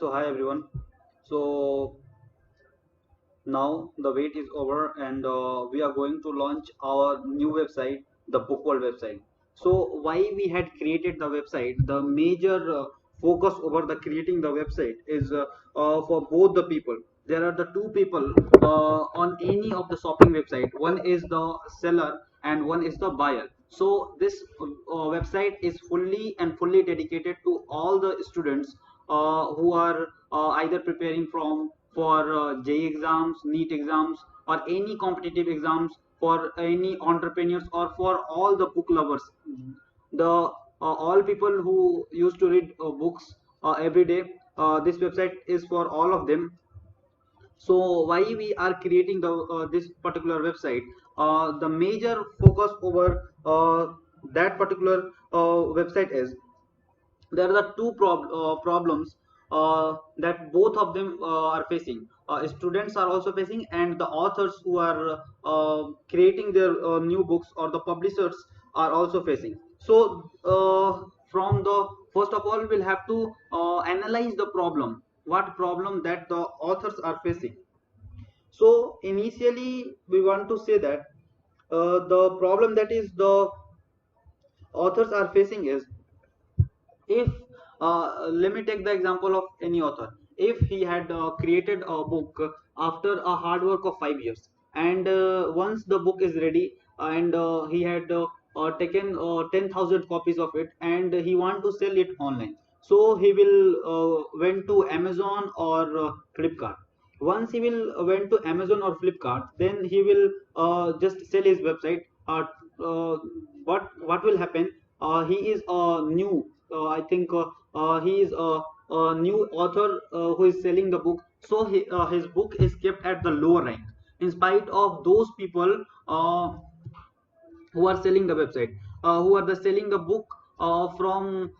So hi everyone. So now the wait is over and we are going to launch our new website, the Bookworld website. So why we had created the website? The major focus over the creating the website is for both the people. There are the two people on any of the shopping website. One is the seller and one is the buyer. So this website is fully dedicated to all the students who are either preparing from for JEE exams, NEET exams, or any competitive exams, for any entrepreneurs, or for all the book lovers. The all people who used to read books every day. This website is for all of them. So why we are creating the this particular website? The major focus over that particular website is there are the two problems that both of them are facing. Students are also facing, and the authors who are creating their new books, or the publishers, are also facing. So from the first of all, we'll have to analyze the problem, what problem that the authors are facing. So initially we want to say that the problem that is the authors are facing is, if let me take the example of any author. If he had created a book after a hard work of 5 years, and once the book is ready, and he had taken 10,000 copies of it, and he want to sell it online, so he will went to Amazon or Flipkart. Once he will went to Amazon or Flipkart, then he will just sell his website. Uh, what will happen? He is a new, I think he is a new author who is selling the book, so his book is kept at the lower rank, in spite of those people who are selling the website, who are the selling the book from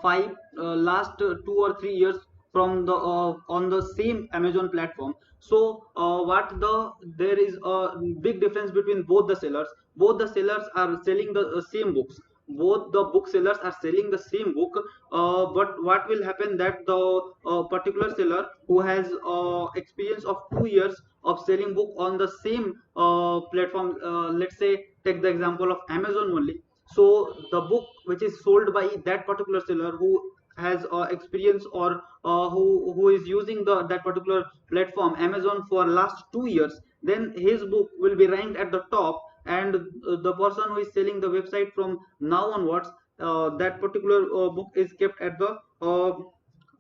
five last 2 or 3 years from the on the same Amazon platform. So what the there is a big difference between both the sellers. Both the sellers are selling the same books. Both the booksellers are selling the same book, but what will happen that the particular seller who has experience of 2 years of selling book on the same platform, let's say take the example of Amazon only. So the book which is sold by that particular seller who has experience, or who is using the that particular platform Amazon for last 2 years, then his book will be ranked at the top, and the person who is selling the website from now onwards, that particular book is kept at the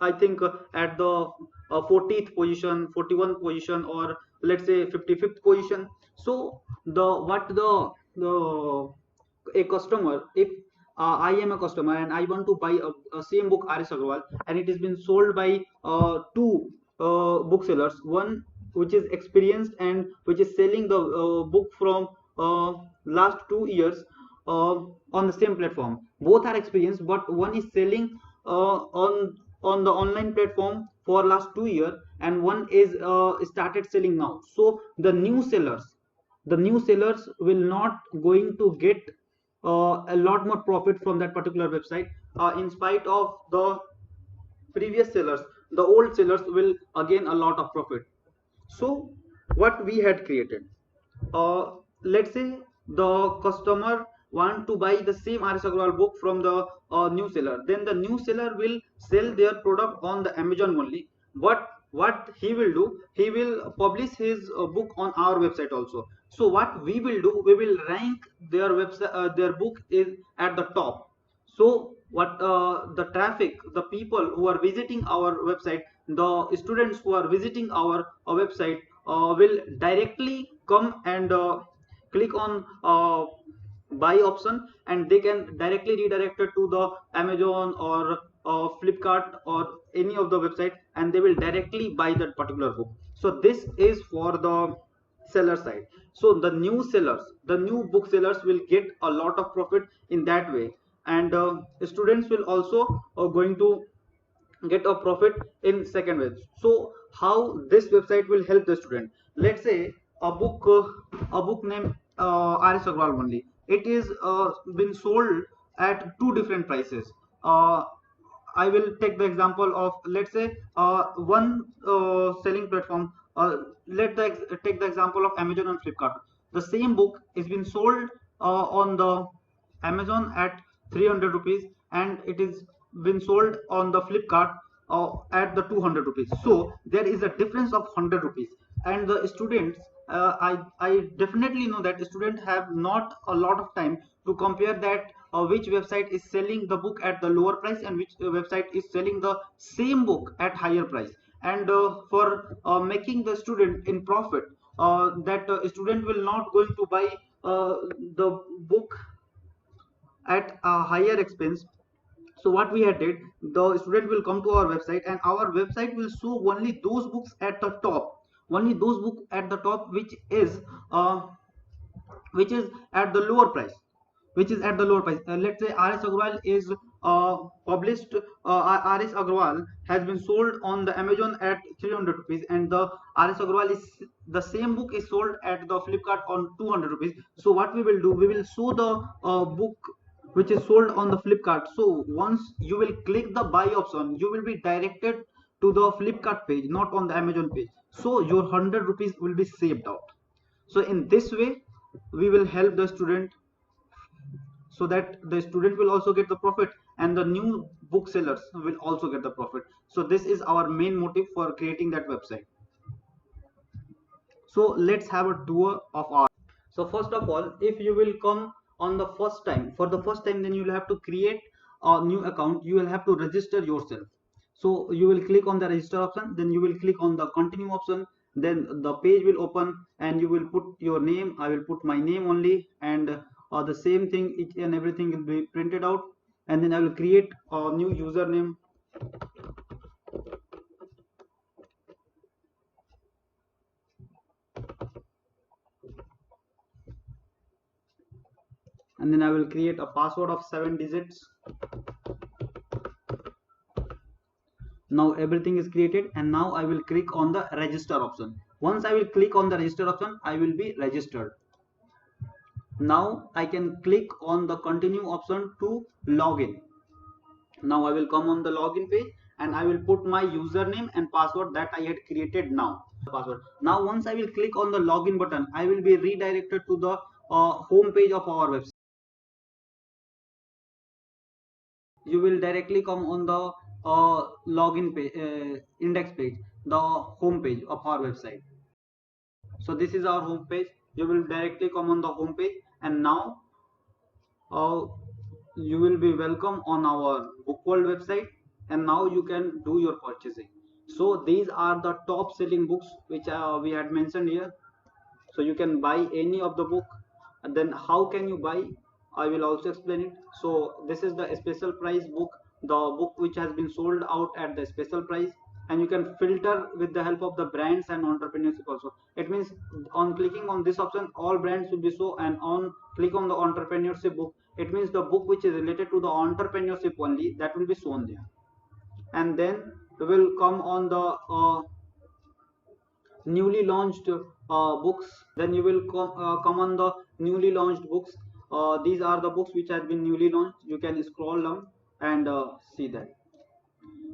I think at the 40th position, 41st position, or let's say 55th position. So the what the a customer, if I am a customer and I want to buy a same book RS Agarwal, and it has been sold by two booksellers, one which is experienced and which is selling the book from last 2 years on the same platform. Both are experienced, but one is selling on the online platform for last 2 years, and one is started selling now. So the new sellers will not going to get a lot more profit from that particular website, in spite of the previous sellers. The old sellers will again a lot of profit. So what we had created, uh, let's say the customer want to buy the same RS Agarwal book from the new seller, then the new seller will sell their product on the Amazon only. But what he will do, he will publish his book on our website also. So what we will do, we will rank their website, their book is at the top. So what the traffic, the people who are visiting our website, the students who are visiting our website will directly come and click on buy option, and they can directly redirect it to the Amazon or Flipkart or any of the website, and they will directly buy that particular book. So this is for the seller side. So the new booksellers will get a lot of profit in that way, and students will also going to get a profit in second way. So how this website will help the student? Let's say a book named RS Agrawal only. It is been sold at two different prices. I will take the example of, let's say, one selling platform. Take the example of Amazon and Flipkart. The same book is been sold on the Amazon at 300 rupees, and it is been sold on the Flipkart at the 200 rupees. So there is a difference of 100 rupees, and the students, I definitely know that students have not a lot of time to compare that which website is selling the book at the lower price and which website is selling the same book at higher price. And for making the student in profit, that student will not going to buy the book at a higher expense. So what we had did, the student will come to our website, and our website will show only those books at the top, only those books at the top uh, which is at the lower price, let's say RS Agrawal is published, RS Agrawal has been sold on the Amazon at 300 rupees, and the RS Agrawal is the same book is sold at the Flipkart on 200 rupees. So what we will do, we will show the book which is sold on the Flipkart. So once you will click the buy option, you will be directed to the Flipkart page, not on the Amazon page. So your 100 rupees will be saved out. So in this way we will help the student, so that the student will also get the profit and the new booksellers will also get the profit. So this is our main motive for creating that website. So let's have a tour of our. So first of all, if you will come on the first time, for the first time, then you will have to create a new account, you will have to register yourself. So you will click on the register option, then you will click on the continue option, then the page will open and you will put your name. I will put my name only, and the same thing, each and everything will be printed out, and then I will create a new username. And then I will create a password of 7 digits. Now everything is created, and now I will click on the register option. Once I will click on the register option, I will be registered. Now I can click on the continue option to login. Now I will come on the login page and I will put my username and password that I had created now. Now once I will click on the login button, I will be redirected to the home page of our website. You will directly come on the login page, index page, the home page of our website. So this is our home page. You will directly come on the home page, and now you will be welcome on our book world website, and now you can do your purchasing. So these are the top selling books which we had mentioned here. So you can buy any of the book, and then how can you buy, I will also explain it. So this is the special price book, the book which has been sold out at the special price, and you can filter with the help of the brands and entrepreneurship also. It means on clicking on this option, all brands will be shown, and on click on the entrepreneurship book, it means the book which is related to the entrepreneurship only, that will be shown there. And then we will come on the newly launched books. Then you will come on the newly launched books. These are the books which have been newly launched. You can scroll down and see that.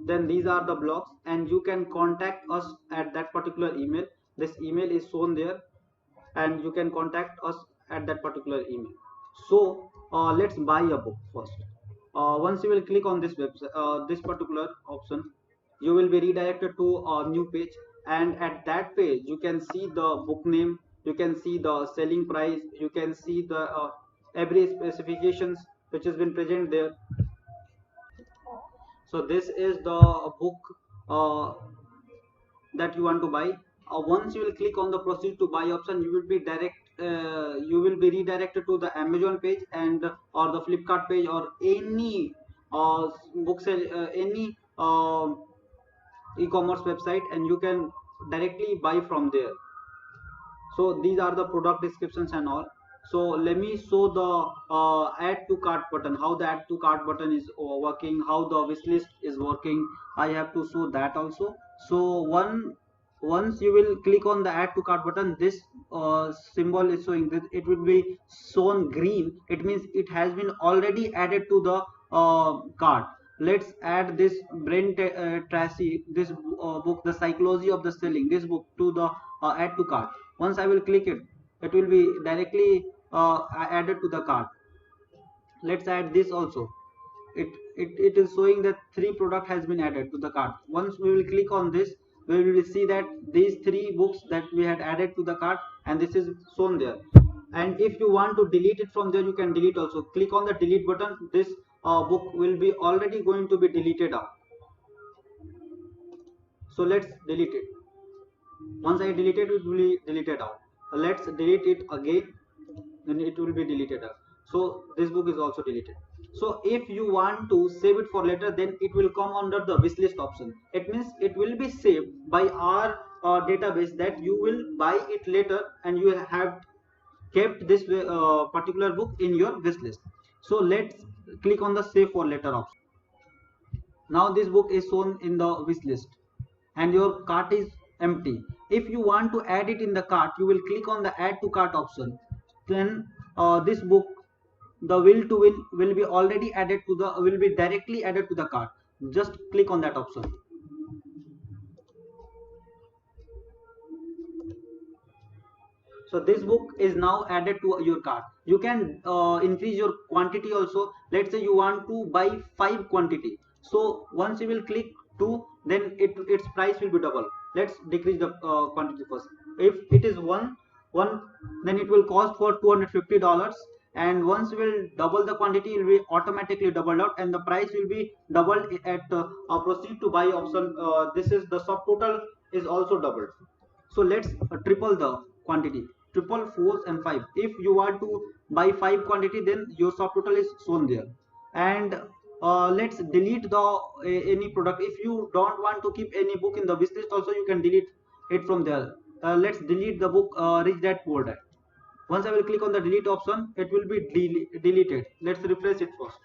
Then these are the blogs, and you can contact us at that particular email. This email is shown there, and you can contact us at that particular email. So let's buy a book first. Once you will click on this website, this particular option, you will be redirected to a new page, and at that page you can see the book name, you can see the selling price, you can see the every specifications which has been present there. So this is the book uh, that you want to buy. Once you will click on the proceed to buy option, you will be redirected to the Amazon page, and or the Flipkart page, or any book sell any e-commerce website, and you can directly buy from there. So these are the product descriptions and all. So let me show the add to cart button, how the add to cart button is working, how the wish list is working. I have to show that also. So once you will click on the add to cart button, this symbol is showing that it will be shown green. It means it has been already added to the cart. let's add this Tracy, this book, The Psychology of the Selling, this book to the add to cart. Once I will click it, it will be directly added to the cart. Let's add this also. It is showing that 3 product has been added to the cart. Once we will click on this, we will see that these 3 books that we had added to the cart, and this is shown there. And if you want to delete it from there, you can delete also. Click on the delete button. This book will be already going to be deleted out. So let's delete it. Once I delete it, it will be deleted out. Let's delete it again, then it will be deleted out. So this book is also deleted. So if you want to save it for later, then it will come under the wishlist option. It means it will be saved by our database, that you will buy it later and you have kept this particular book in your wish list. So let's click on the save for later option. Now this book is shown in the wish list and your cart is empty. If you want to add it in the cart, you will click on the add to cart option. Then this book, the will to win, will be already added to the, will be directly added to the cart. Just click on that option. So this book is now added to your cart. You can increase your quantity also. Let's say you want to buy 5 quantity. So once you will click 2, then its price will be double. Let's decrease the quantity first. If it is one, then it will cost for $250. And once you will double the quantity, it will be automatically doubled out, and the price will be doubled at proceed to buy option. This is the subtotal is also doubled. So let's triple the quantity, triple, 4s and 5. If you want to buy 5 quantity, then your subtotal is shown there. And let's delete the any product. If you don't want to keep any book in the wish list also, you can delete it from there. Let's delete the book Rich Dad Poor Dad. Once I will click on the delete option, it will be deleted. Let's refresh it first.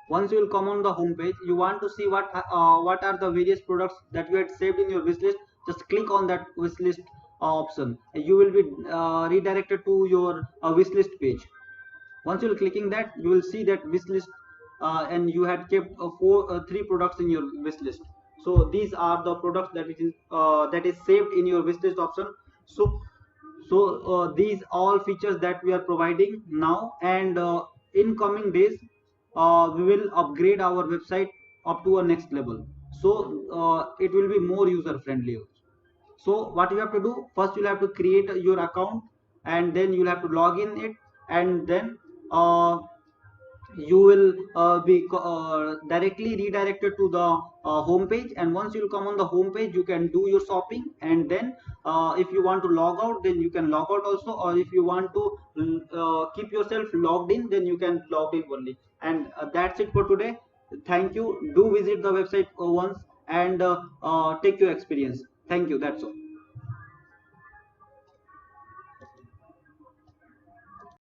Once you will come on the home page, you want to see what are the various products that you had saved in your wish list. Just click on that wish list option. You will be redirected to your wish list page. Once you will clicking that, you will see that wish list, and you had kept 3 products in your wish list. So these are the products that is saved in your wish list option. So these all features that we are providing now, and in coming days we will upgrade our website up to a next level. So it will be more user friendly. So what you have to do, first you'll have to create your account, and then you'll have to log in it, and then you will be directly redirected to the home page. And once you come on the home page, you can do your shopping, and then if you want to log out, then you can log out also, or if you want to keep yourself logged in, then you can log in only. And that's it for today. Thank you. Do visit the website once and take your experience. Thank you. That's all.